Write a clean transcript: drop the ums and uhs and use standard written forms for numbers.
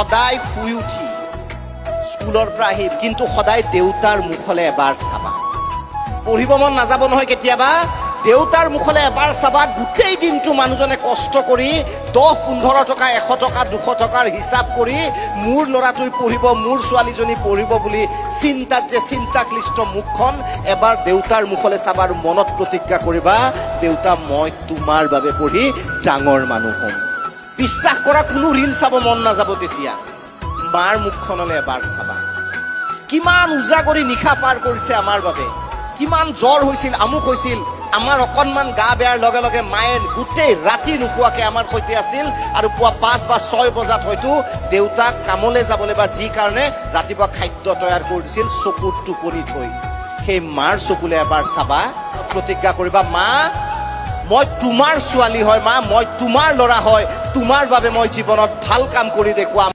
সদায় শুই উঠি স্কুলৰ পৰা আহি কিন্তু সদায় দেউতাৰ মুখলৈ এবাৰ চাবা। পঢ়িব মন নাযাব নহয় কেতিয়াবা, দেউতাৰ মুখলৈ এবাৰ চাবা। গোটেই দিনটো মানুহজনে কষ্ট কৰি 10-15 টকা 100 টকা 200 টকাৰ হিচাপ কৰি মোৰ ল'ৰাটোৱে পঢ়িব, মোৰ ছোৱালীজনী পঢ়িব বুলি চিন্তাত যে চিন্তাক্লিষ্ট মুখখন এবাৰ দেউতাৰ মুখলৈ চাবা আৰু মনত প্ৰতিজ্ঞা কৰিবা, দেউতা মই তোমাৰ বাবে পঢ়ি ডাঙৰ মানুহ হ'ম। বিশ্বাস কৰা, কোনো ঋণ চাব মন নাযাব তেতিয়া। মাৰ মুখখনলৈ এবাৰ চাবা। কিমান উজাগৰি নিশা পাৰ কৰিছে আমাৰ বাবে, কিমান জ্বৰ হৈছিল, আমুক হৈছিল, আমাৰ অকণমান গা বেয়াৰ লগে লগে মায়ে গোটেই ৰাতি নোখোৱাকে আমাৰ সৈতে আছিল আৰু পুৱা 5 বা 6 বজাত হয়তো দেউতাক কামলৈ যাবলৈ বা যি কাৰণে ৰাতিপুৱা খাদ্য তৈয়াৰ কৰি দিছিল চকুত টোপনি থৈ। সেই মাৰ চকুলে এবাৰ চাবা, প্ৰতিজ্ঞা কৰিবা, মা মই তোমাৰ ছোৱালী হয়, মা মই তোমাৰ ল'ৰা হয়, তোমাৰ বাবে মই জীৱনত ভাল কাম কৰি দেখুৱাম।